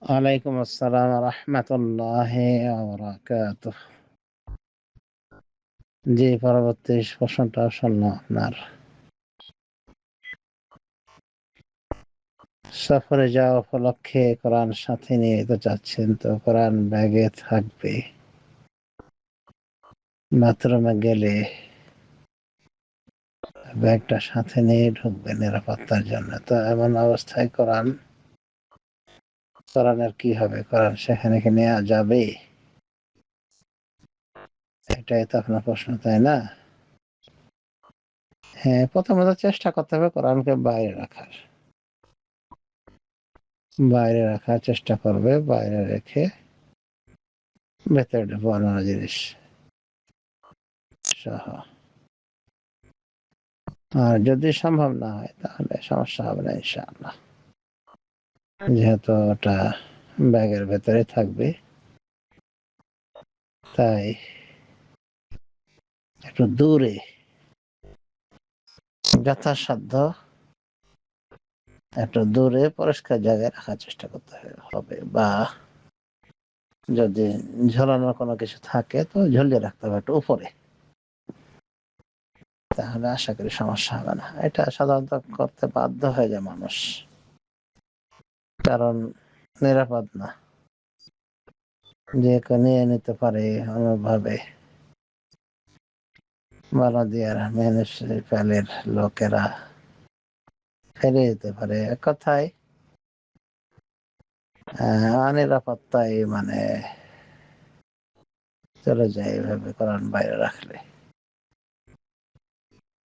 ওয়ালাইকুম আসসালাম ওয়া রাহমাতুল্লাহি ওয়া বারাকাতুহু। জি, পরবর্তী প্রশ্নটা শুনলাম আপনার। সফরে যাওয়া উপলক্ষে কোরআন সাথে নিয়ে যেতে চাচ্ছেন, তো কোরআন ব্যাগে থাকবে। বাথরুমে গেলে ব্যাগটা সাথে নিয়ে ঢুকবে নিরাপত্তার জন্য। তো এমন অবস্থায় কোরআনের কি হবে? কোরআন সেখানে কি নেওয়া যাবে? এটাই তো আপনার প্রশ্ন, তাই না? হ্যাঁ, প্রথমত চেষ্টা করতে হবে কোরআনকে বাইরে রাখার চেষ্টা করবে, বাইরে রেখে ভেতরে ঢুকবে অন্যান্য জিনিস সহ। আর যদি সম্ভব না হয় তাহলে সমস্যা হবে না ইনশাআল্লাহ, যেহেতু ওটা ব্যাগের ভেতরে থাকবে। তাই একটু দূরে, যথাসাধ্য একটু দূরে পরিষ্কার জায়গায় রাখার চেষ্টা করতে হবে, বা যদি ঝোলানোর কোনো কিছু থাকে তো ঝুলিয়ে রাখতে হবে একটু উপরে, তাহলে আশা করি সমস্যা হবে না। এটা সাধারণত করতে বাধ্য হয়ে যায় মানুষ, কারণ নিরাপদ না, যে কেউ নিয়ে নিতে পারে অন্যভাবে। বালাদিয়ার মিউনিসিপ্যালের লোকেরা ফেলে দিতে পারে। এক কথায় অনিরাপত্তায় চলে যায় এভাবে কোরআন বাইরে রাখলে।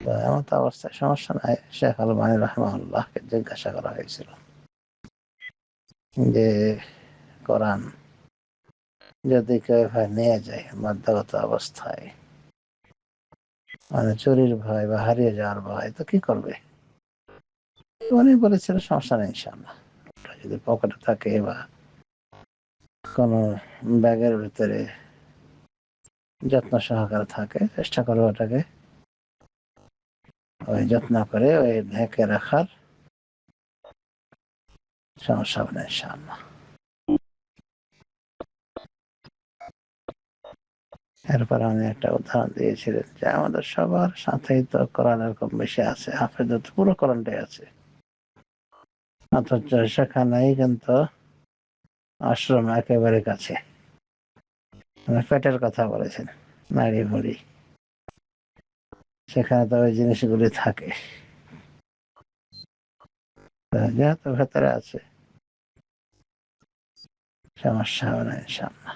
তো এমন তো অবস্থায় সমস্যা নাই। শেখ আলবানী রাহমাহুল্লাহকে জিজ্ঞাসা করা হয়েছিল যে কোরআন যদি কেউ নিয়ে যায় বাধ্যগত অবস্থায়, চুরির ভয় বা হারিয়ে যাওয়ার ভয়, তো কি করবে? উনি বলেছিলেন সমস্যা নেই ইনশাআল্লাহ, যদি পকেটে থাকে বা কোনো ব্যাগের ভিতরে যত্ন সহকারে থাকে, চেষ্টা করবে ওটাকে ওই যত্ন করে ওই ঢেকে রাখার, সমস্যা হবে না ইনশাআল্লাহ। এরপর আমি একটা উদাহরণ দিয়েছিলেন যে আমাদের সবার সাথেই তো কোরআনের কম বেশি আছে, হাফেজত পুরো কোরআনটাই আছে, অথচ সেখানেই কিন্তু আশ্রম একেবারে কাছে। পেটের কথা বলেছেন, নারী ভুড়ি, সেখানে তো ওই জিনিসগুলি থাকে। যেহেতু ভেতরে আছে, সমস্যা হবে না ইনশাআল্লাহ।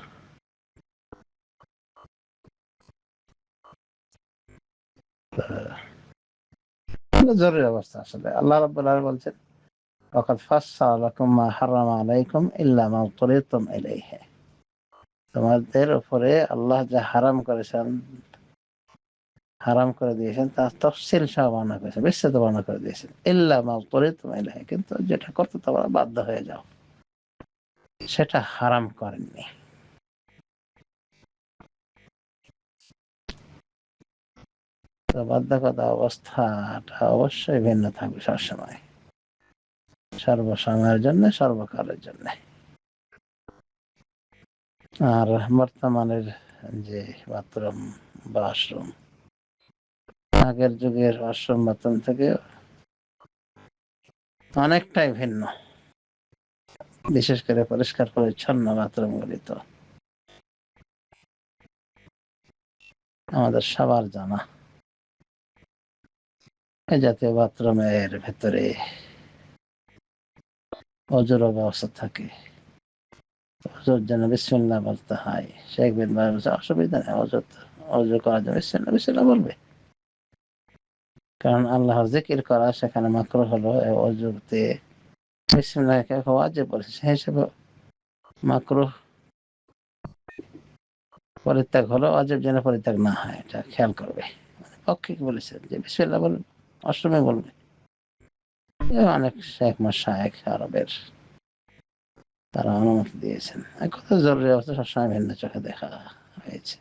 জরুরি অবস্থা আসলে আল্লাহ রাব্বুল আলামিন বলছেন ওয়াকাদ ফাসসালা লাকুম মা হারামা আলাইকুম ইল্লা মা তুরিতুম ইলাইহি। তোমাদের উপরে আল্লাহ যা হারাম করে দিয়েছেন তা তফসিল সহ বর্ণনা করেছেন, বিস্তারিত বর্ণনা করে দিয়েছেন। ইল্লা মা তুরিতুম ইলাইহি, কিন্তু যেটা করতে তোমরা বাধ্য হয়ে যাও সেটা হারাম করেননি। তো বাধ্যকতা অবস্থাটা অবশ্যই ভিন্ন থাকবে সবসময়, সর্বসময়ের জন্য, সর্বকালের জন্য। আর বর্তমানের যে বাথরুম বা ওয়াশরুম, আগের যুগের ওয়াশরুম বাথরুম থেকে অনেকটাই ভিন্ন, বিশেষ করে পরিষ্কার পরিচ্ছন্ন বাথরুমগুলি তো আমাদের সবার জানা। এই জাতীয় বাথরুমের ভেতরে অজুর ব্যবস্থা থাকে, অজুর জন্য বিসমিল্লাহ বলতে হয়। শেখ বিন বাজ বলছে অসুবিধা নেই, অজু করার জন্য বিসমিল্লাহ বিসমিল্লাহ বলবে, কারণ আল্লাহর জিকির করা সেখানে মাকরুহ হলো। অজুতে বিসমিল্লাহকে ওয়াজিব বলেছে, সেই হিসেবে মাকরুহ পরিত্যাগ হলো, ওয়াজিব যেন পরিত্যাগ না হয় এটা খেয়াল করবে। পক্ষে বলেছেন যে বিসমিল্লাহ বলবে, অষ্টমে বলবে। অনেক শেখ মাশায়েখ আরবের তারা অনুমতি দিয়েছেন। এক কথা, জরুরি অবস্থা সবসময় ভিন্ন চোখে দেখা হয়েছে।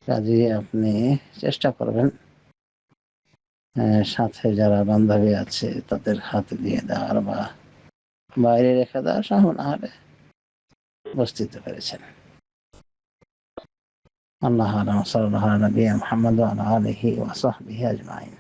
কাজেই আপনি চেষ্টা করবেন সাথে যারা বান্ধবী আছে তাদের হাতে দিয়ে দেওয়ার, বা বাইরে রেখে দেওয়া সহ না হলে বুঝতে পেরেছেন। আল্লাহ আলাম সাল্লাল্লাহু আলা নবিয়্যিনা মুহাম্মদ ওয়া আলা আলিহি ওয়া সাহবিহি আজমাইন।